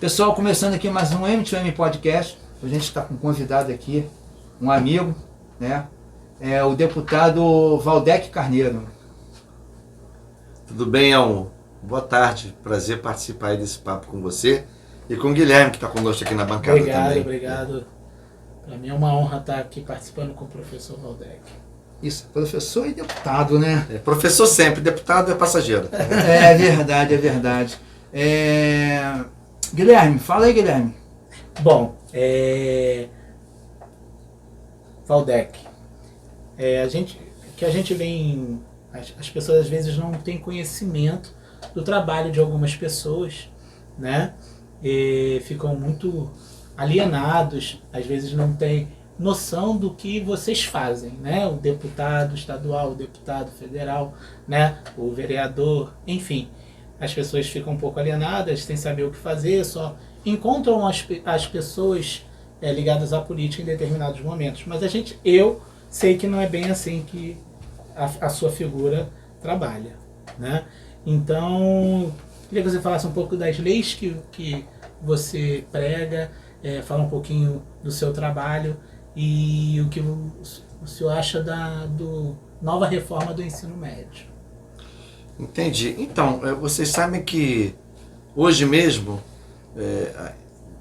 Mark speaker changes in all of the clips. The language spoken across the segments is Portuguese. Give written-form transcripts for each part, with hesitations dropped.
Speaker 1: Pessoal, começando aqui mais um M2M Podcast. A gente está com um convidado aqui, um amigo, né? É o deputado Valdec Carneiro.
Speaker 2: Tudo bem, Elmo? Boa tarde, prazer participar aí desse papo com você e com o Guilherme, que está conosco aqui na bancada também.
Speaker 3: Obrigado. Para mim é uma honra estar aqui participando com o professor Valdec.
Speaker 1: Isso, professor e deputado, né?
Speaker 2: É, professor sempre, deputado é passageiro.
Speaker 1: É verdade, é verdade. Guilherme, fala aí, Guilherme.
Speaker 3: Bom, Valdec, a gente vem, as pessoas às vezes não têm conhecimento do trabalho de algumas pessoas, né? E ficam muito alienados, às vezes não têm noção do que vocês fazem, né? O deputado estadual, o deputado federal, né? O vereador, enfim. As pessoas ficam um pouco alienadas, sem saber o que fazer, só encontram as pessoas ligadas à política em determinados momentos. Mas eu sei que não é bem assim que a sua figura trabalha, né? Então, queria que você falasse um pouco das leis que você prega, fala um pouquinho do seu trabalho e o que o senhor acha da nova reforma do ensino médio.
Speaker 2: Entendi. Então, vocês sabem que hoje mesmo,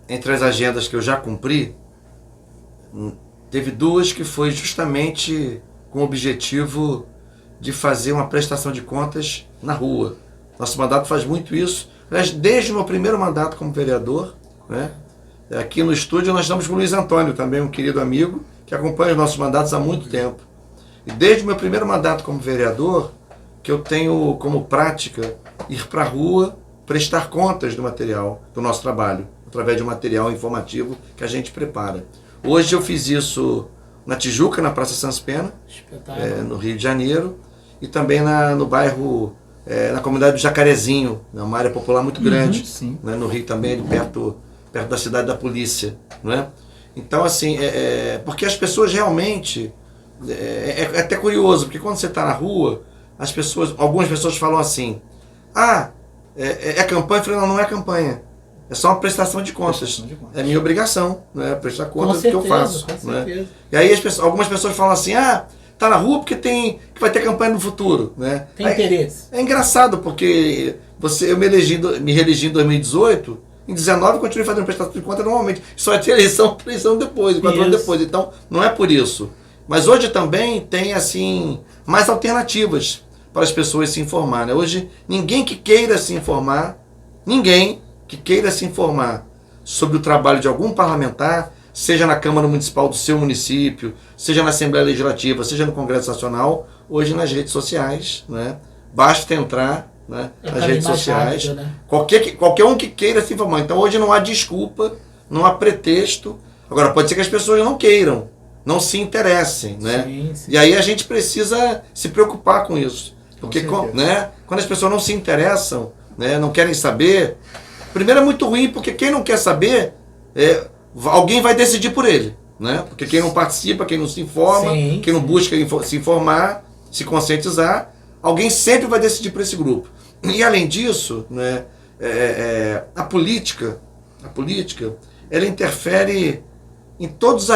Speaker 2: entre as agendas que eu já cumpri, teve duas que foi justamente com o objetivo de fazer uma prestação de contas na rua. Nosso mandato faz muito isso. Aliás, desde o meu primeiro mandato como vereador, né? Aqui no estúdio nós estamos com o Luiz Antônio, também um querido amigo, que acompanha os nossos mandatos há muito tempo. E desde o meu primeiro mandato como vereador, que eu tenho como prática ir para a rua prestar contas do material, do nosso trabalho, através de um material informativo que a gente prepara. Hoje eu fiz isso na Tijuca, na Praça Sans Pena, no Rio de Janeiro, e também no bairro, na comunidade do Jacarezinho, uma área popular muito grande, né, no Rio também, perto da cidade da polícia. Né? Então, assim, porque as pessoas realmente, é até curioso, porque quando você está na rua, algumas pessoas falam assim, é campanha? Eu falei, não é campanha. É só uma prestação de contas. É minha obrigação, né? Prestar contas do que eu faço. Né? E aí algumas pessoas falam assim, tá na rua porque que vai ter campanha no futuro. Né?
Speaker 3: Tem interesse.
Speaker 2: É engraçado, porque eu me reelegi em 2018, em 2019 eu continuei fazendo prestação de contas normalmente. Só vai ter eleição 3 anos depois, 4 anos depois. Então, não é por isso. Mas hoje também tem, assim, mais alternativas para as pessoas se informarem. Hoje, ninguém que queira se informar sobre o trabalho de algum parlamentar, seja na Câmara Municipal do seu município, seja na Assembleia Legislativa, seja no Congresso Nacional, hoje nas redes sociais, né? Basta entrar, né, nas redes sociais. Rápido, né? Qualquer um que queira se informar. Então hoje não há desculpa, não há pretexto. Agora, pode ser que as pessoas não queiram, não se interessem, né? Sim. E aí a gente precisa se preocupar com isso. Porque quando as pessoas não se interessam, né, não querem saber, primeiro é muito ruim, porque quem não quer saber, alguém vai decidir por ele. Né? Porque quem não participa, quem não se informa, quem não busca se informar, se conscientizar, alguém sempre vai decidir por esse grupo. E além disso, né, a política, ela interfere em todos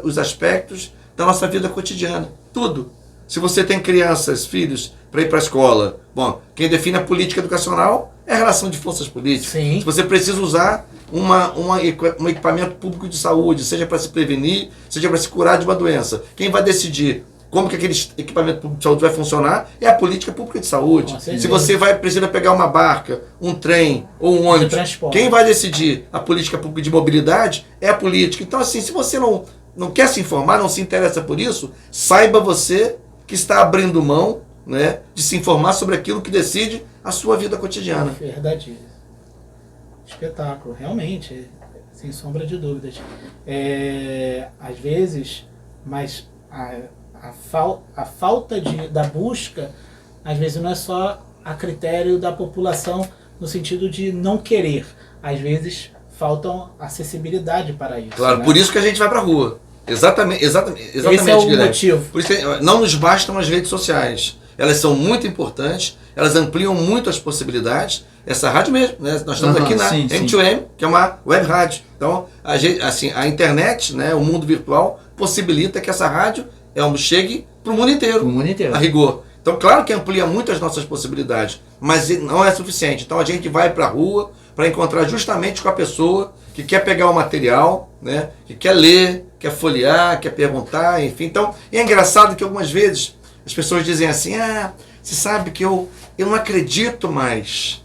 Speaker 2: os aspectos da nossa vida cotidiana. Tudo. Se você tem crianças, filhos, para ir para a escola, bom, quem define a política educacional é a relação de forças políticas. Sim. Se você precisa usar um equipamento público de saúde, seja para se prevenir, seja para se curar de uma doença, quem vai decidir como que aquele equipamento público de saúde vai funcionar é a política pública de saúde. Se você precisa pegar uma barca, um trem ou um ônibus, quem vai decidir a política pública de mobilidade é a política. Então, assim, se você não quer se informar, não se interessa por isso, saiba você que está abrindo mão, né, de se informar sobre aquilo que decide a sua vida cotidiana.
Speaker 3: Verdade. Espetáculo, realmente, sem sombra de dúvidas. Às vezes, mas a falta da busca, às vezes não é só a critério da população no sentido de não querer. Às vezes falta acessibilidade para isso.
Speaker 2: Claro, né? Por isso que a gente vai para a rua. Exatamente,
Speaker 3: Esse é o
Speaker 2: Guilherme.
Speaker 3: motivo.
Speaker 2: Por isso que não nos bastam as redes sociais. Elas são muito importantes, elas ampliam muito as possibilidades, essa rádio mesmo, né? Nós estamos aqui na M2M, que é uma web rádio. Então, a internet, né, o mundo virtual, possibilita que essa rádio chegue para o mundo inteiro, a rigor. Então, claro que amplia muito as nossas possibilidades, mas não é suficiente. Então, a gente vai para a rua para encontrar justamente com a pessoa que quer pegar o material, né, que quer ler, quer folhear, quer perguntar, enfim. Então, é engraçado que algumas vezes as pessoas dizem assim, você sabe que eu não acredito mais.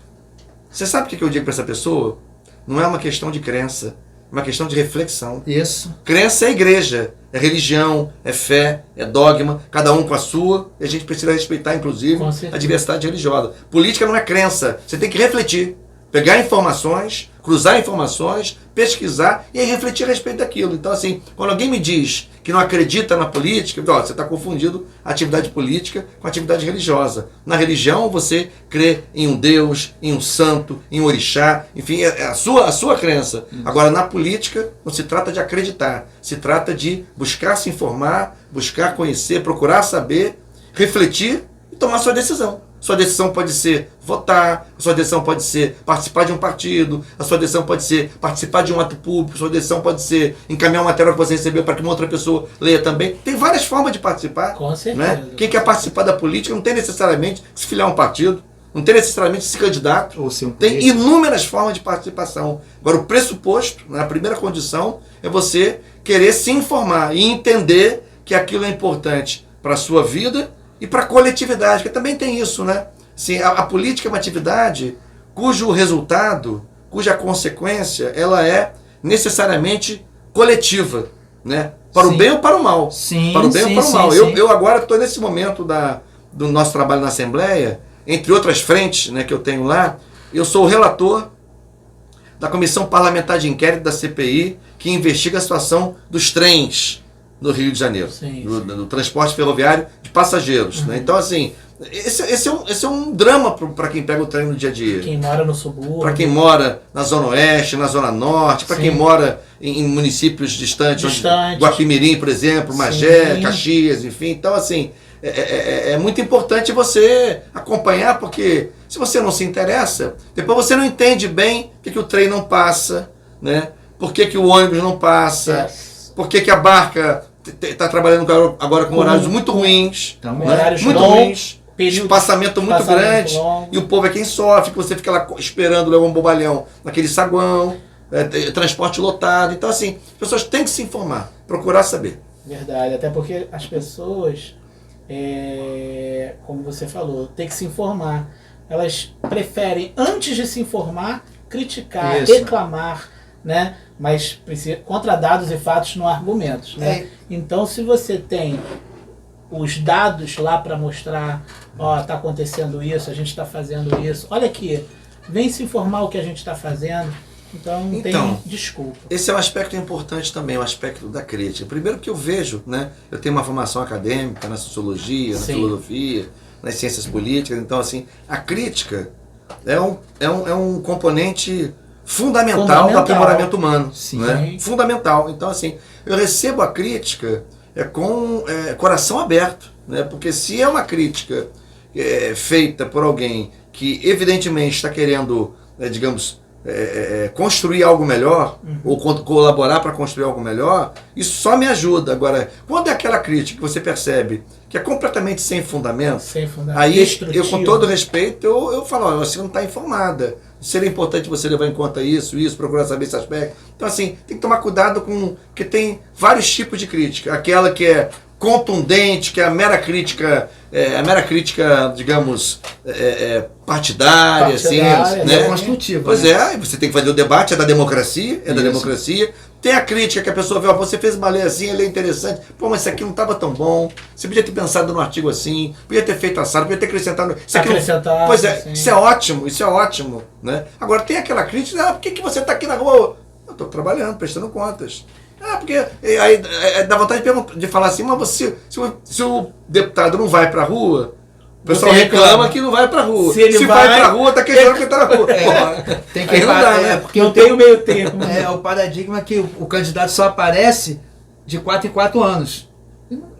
Speaker 2: Você sabe o que eu digo para essa pessoa? Não é uma questão de crença, é uma questão de reflexão.
Speaker 1: Isso.
Speaker 2: Crença é igreja, é religião, é fé, é dogma, cada um com a sua, e a gente precisa respeitar, inclusive, a diversidade religiosa. Política não é crença, você tem que refletir, pegar informações, cruzar informações, pesquisar e aí refletir a respeito daquilo. Então, assim, quando alguém me diz que não acredita na política, você está confundindo a atividade política com a atividade religiosa. Na religião, você crê em um Deus, em um santo, em um orixá, enfim, é a sua crença. Agora, na política, não se trata de acreditar, se trata de buscar se informar, buscar conhecer, procurar saber, refletir e tomar sua decisão. Sua decisão pode ser votar, a sua decisão pode ser participar de um partido, a sua decisão pode ser participar de um ato público, a sua decisão pode ser encaminhar uma matéria que você recebeu para que uma outra pessoa leia também. Tem várias formas de participar.
Speaker 3: Com certeza.
Speaker 2: Né? Quem quer participar da política não tem necessariamente que se filiar a um partido, não tem necessariamente que se candidato.
Speaker 1: Ou ser um
Speaker 2: tem inúmeras formas de participação. Agora, o pressuposto, a primeira condição, é você querer se informar e entender que aquilo é importante para a sua vida e para a coletividade, que também tem isso, né? Assim, a política é uma atividade cujo resultado, cuja consequência, ela é necessariamente coletiva, né? Para o bem ou para o mal. Para o bem ou para o mal. Eu agora estou nesse momento do nosso trabalho na Assembleia, entre outras frentes, né, que eu tenho lá, eu sou o relator da Comissão Parlamentar de Inquérito da CPI, que investiga a situação dos trens no Rio de Janeiro, do transporte ferroviário de passageiros. Né? Então, assim, esse é um drama para quem pega o trem no dia a dia.
Speaker 3: Quem mora no subúrbio.
Speaker 2: Para quem mora na Zona Oeste, na Zona Norte, para quem mora em municípios distantes. Guapimirim, por exemplo, Magé, Caxias, enfim. Então, assim, é muito importante você acompanhar, porque se você não se interessa, depois você não entende bem por que o trem não passa, né? Por que o ônibus não passa, por que a barca está trabalhando agora com horários muito ruins,
Speaker 3: horários
Speaker 2: muito ruins, espaçamento muito grande,
Speaker 3: longo.
Speaker 2: E o povo é quem sofre, que você fica lá esperando levar um bobalhão naquele saguão, transporte lotado. Então, assim, as pessoas têm que se informar, procurar saber.
Speaker 3: Verdade, até porque as pessoas, como você falou, têm que se informar. Elas preferem, antes de se informar, criticar, reclamar, né? Mas contra dados e fatos não há argumentos, né? Então, se você tem os dados lá para mostrar, está acontecendo isso, a gente está fazendo isso, olha aqui, vem se informar o que a gente está fazendo, então não tem desculpa.
Speaker 2: Esse é um aspecto importante também, o aspecto da crítica. Primeiro que eu vejo, né? Eu tenho uma formação acadêmica na sociologia, na filosofia, nas ciências políticas, então assim, a crítica é um componente fundamental do aprimoramento humano. Né? Fundamental. Então, assim, eu recebo a crítica com coração aberto. Né? Porque se é uma crítica feita por alguém que evidentemente está querendo, digamos, construir algo melhor, ou colaborar para construir algo melhor, isso só me ajuda. Agora, quando é aquela crítica que você percebe que é completamente sem fundamento, aí eu, com todo respeito, eu falo, você não está informada. Seria importante você levar em conta isso, procurar saber esse aspecto. Então, assim, tem que tomar cuidado porque tem vários tipos de crítica. Aquela que é contundente, que é a mera crítica, digamos, partidária, assim, né?
Speaker 1: Construtiva.
Speaker 2: Pois você tem que fazer o debate, é da democracia, da democracia. Tem a crítica que a pessoa vê, você fez uma lei assim, ele é interessante, mas isso aqui não estava tão bom, você podia ter pensado no artigo assim, podia ter feito assado, podia ter acrescentado. Pois isso é ótimo, né? Agora tem aquela crítica, por que você está aqui na rua? Eu estou trabalhando, prestando contas. Porque aí dá vontade de falar assim, mas se o deputado não vai para a rua, o pessoal reclama que não vai pra rua. Se vai pra rua, tá queixando que tá na rua.
Speaker 1: Tem que
Speaker 3: porque eu tenho meio termo.
Speaker 1: O paradigma que o candidato só aparece de 4 em 4 anos.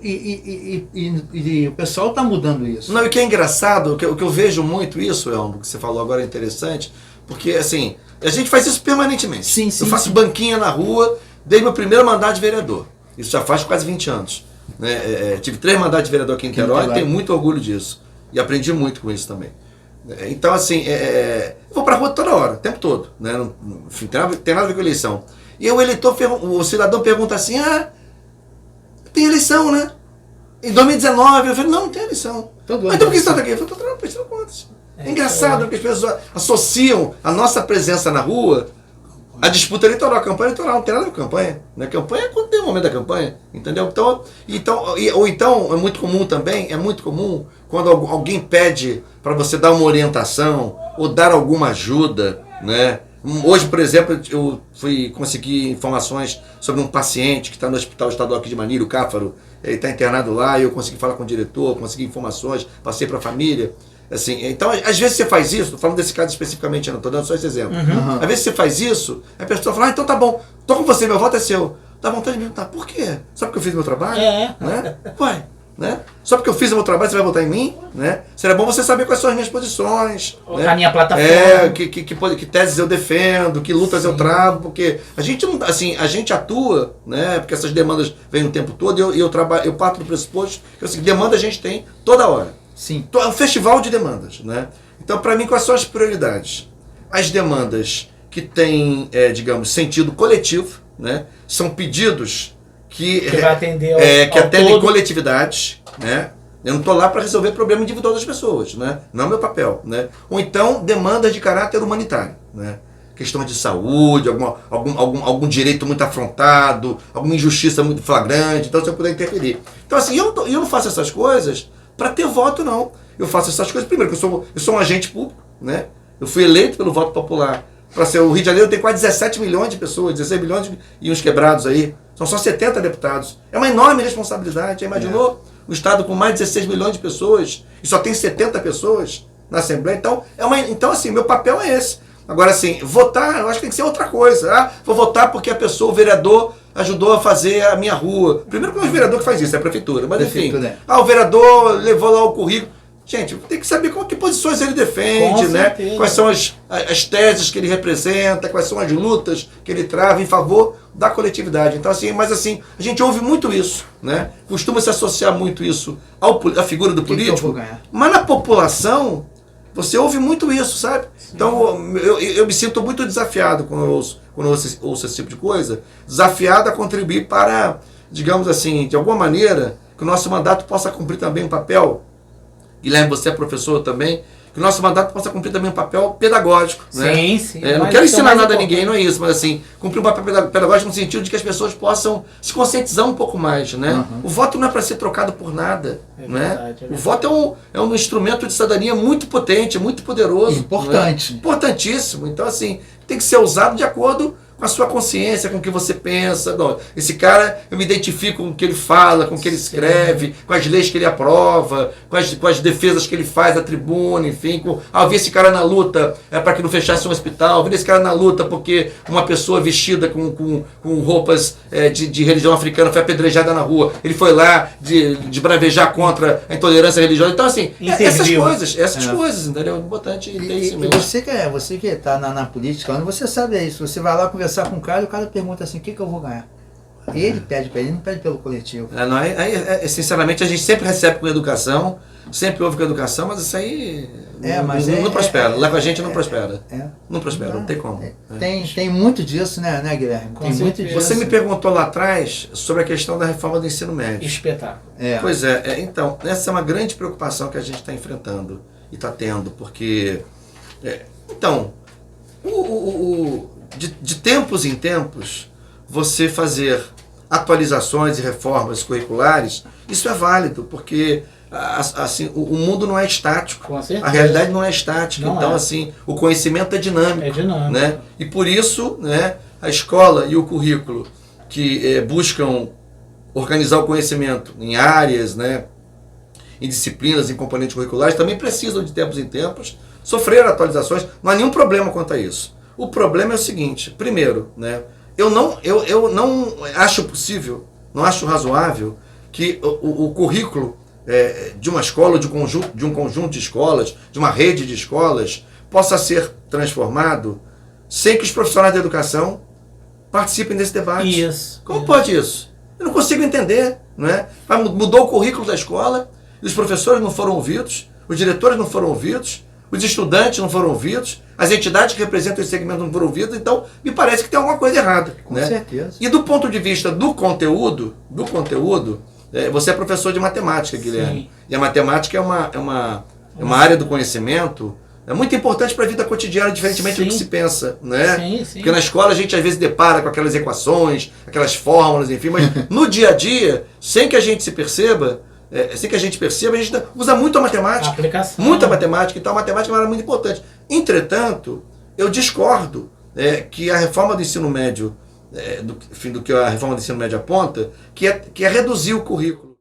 Speaker 1: E o pessoal está mudando isso.
Speaker 2: Não, e o que é engraçado, o que eu vejo muito isso, Elmo, que você falou agora é interessante, porque assim, a gente faz isso permanentemente.
Speaker 1: Sim, sim,
Speaker 2: eu faço
Speaker 1: sim.
Speaker 2: banquinha na rua, dei meu primeiro mandato de vereador. Isso já faz quase 20 anos. Né? Tive 3 mandatos de vereador aqui em Niterói e tenho muito orgulho disso. E aprendi muito com isso também. Então, assim, eu vou pra rua toda hora, o tempo todo. Né? Não, enfim, tem nada a ver com eleição. E o eleitor, o cidadão pergunta assim, tem eleição, né? Em 2019, eu falei, não tem eleição. Mas então por que você está aqui? Eu falei, estou prestando contas. É engraçado que as pessoas associam a nossa presença na rua à disputa eleitoral. A campanha eleitoral não tem nada a ver com campanha. Né? Campanha é quando tem o momento da campanha. Entendeu? Ou então, é muito comum também, quando alguém pede para você dar uma orientação ou dar alguma ajuda, né? Hoje, por exemplo, eu fui conseguir informações sobre um paciente que está no Hospital Estadual aqui de Manilha, o Cáfaro. Ele está internado lá e eu consegui falar com o diretor, consegui informações, passei para a família. Assim, então, às vezes você faz isso, estou falando desse caso especificamente, não estou dando só esse exemplo. Às vezes você faz isso, a pessoa fala, então tá bom, estou com você, meu voto é seu. Dá vontade de me perguntar, por quê? Só porque eu fiz meu trabalho? Né? Ué, né? Só porque eu fiz o meu trabalho, você vai votar em mim? Né? Seria bom você saber quais são as minhas posições. Né?
Speaker 3: A minha plataforma.
Speaker 2: Que teses eu defendo, que lutas eu travo, porque a gente não, assim, a gente atua, né? Porque essas demandas vêm o tempo todo e eu parto do pressuposto que assim, demanda a gente tem toda hora.
Speaker 1: Sim.
Speaker 2: É um festival de demandas, né? Então, para mim, quais são as prioridades? As demandas que têm, digamos, sentido coletivo, né? São pedidos que
Speaker 3: vai atender
Speaker 2: que
Speaker 3: ao
Speaker 2: atendem
Speaker 3: todo.
Speaker 2: coletividades, né? Eu não estou lá para resolver o problema individual das pessoas, né? Não é o meu papel, né? Ou então demandas de caráter humanitário, né? Questão de saúde, algum direito muito afrontado, alguma injustiça muito flagrante, então se eu puder interferir. Então assim, eu não faço essas coisas para ter voto, não. Eu faço essas coisas, primeiro, que eu sou um agente público, né? Eu fui eleito pelo voto popular. Para ser o Rio de Janeiro tem quase 17 milhões de pessoas, 16 milhões e uns quebrados aí. São só 70 deputados. É uma enorme responsabilidade. Já imaginou? O Estado com mais de 16 milhões de pessoas e só tem 70 pessoas na Assembleia. Então assim, meu papel é esse. Agora, assim, votar, eu acho que tem que ser outra coisa. Vou votar porque o vereador, ajudou a fazer a minha rua. Primeiro que é o vereador que faz isso, é a prefeitura. Mas enfim, o vereador levou lá o currículo. Gente, tem que saber que posições ele defende, né? Quais são as teses que ele representa, quais são as lutas que ele trava em favor da coletividade. Então, assim, mas assim, a gente ouve muito isso, né? Costuma se associar muito isso à figura do político, mas na população você ouve muito isso, sabe? Sim. Então eu me sinto muito desafiado quando eu ouço esse tipo de coisa, desafiado a contribuir para, digamos assim, de alguma maneira, que o nosso mandato possa cumprir também um papel. Guilherme, você é professor também, que o nosso mandato possa cumprir também um papel pedagógico.
Speaker 3: Sim,
Speaker 2: né?
Speaker 3: sim.
Speaker 2: Não quero ensinar nada a ninguém, não é isso, mas assim, cumprir um papel pedagógico no sentido de que as pessoas possam se conscientizar um pouco mais. Né? O voto não é para ser trocado por nada. Verdade. O voto é um instrumento de cidadania muito potente, muito poderoso.
Speaker 1: Importante.
Speaker 2: Né? Importantíssimo. Então, assim, tem que ser usado de acordo com a sua consciência, com o que você pensa. Não, esse cara, eu me identifico com o que ele fala, com o que ele escreve, com as leis que ele aprova, com as defesas que ele faz da tribuna, enfim. Eu vi esse cara na luta para que não fechasse um hospital, eu vi esse cara na luta porque uma pessoa vestida com roupas de religião africana foi apedrejada na rua. Ele foi lá de bravejar contra a intolerância religiosa. Então, assim, essas coisas, entendeu? É importante ter isso mesmo.
Speaker 1: Você que está na política, você sabe isso. Você vai lá conversar com o cara pergunta assim, o que eu vou ganhar? Ele pede para ele, não pede pelo coletivo.
Speaker 2: Sinceramente, a gente sempre recebe com educação, sempre ouve com educação, mas isso aí não prospera. Leva a gente não prospera. Não prospera, não tem como.
Speaker 1: Tem muito disso, né Guilherme? Tem muito disso.
Speaker 2: Você me perguntou lá atrás sobre a questão da reforma do ensino médio.
Speaker 3: Espetáculo.
Speaker 2: Pois então, essa é uma grande preocupação que a gente está enfrentando e está tendo, porque de tempos em tempos, você fazer atualizações e reformas curriculares, isso é válido, porque assim, o mundo não é estático, a realidade não é estática, então assim, o conhecimento é dinâmico. Né? E por isso, né, a escola e o currículo que buscam organizar o conhecimento em áreas, né, em disciplinas, em componentes curriculares, também precisam de tempos em tempos sofrer atualizações, não há nenhum problema quanto a isso. O problema é o seguinte, primeiro, né, eu não acho possível, não acho razoável que o currículo de uma escola, de um conjunto de escolas, de uma rede de escolas, possa ser transformado sem que os profissionais da educação participem desse debate.
Speaker 3: Isso.
Speaker 2: Como pode isso? Eu não consigo entender. Não é? Mudou o currículo da escola, e os professores não foram ouvidos, os diretores não foram ouvidos, os estudantes não foram ouvidos, as entidades que representam esse segmento não foram ouvidas, então me parece que tem alguma coisa errada.
Speaker 1: Com
Speaker 2: né?
Speaker 1: certeza.
Speaker 2: E do ponto de vista do conteúdo, você é professor de matemática, Guilherme.
Speaker 3: Sim.
Speaker 2: E a matemática é uma área do conhecimento muito importante para a vida cotidiana, diferentemente do que se pensa. Né?
Speaker 3: Sim, sim.
Speaker 2: Porque na escola a gente às vezes depara com aquelas equações, aquelas fórmulas, enfim, mas no dia a dia, sem que a gente perceba, a gente usa muito a matemática.
Speaker 3: A aplicação.
Speaker 2: Muita matemática, então a matemática é uma área muito importante. Entretanto, eu discordo que a reforma do ensino médio, do que a reforma do ensino médio aponta, que é reduzir o currículo.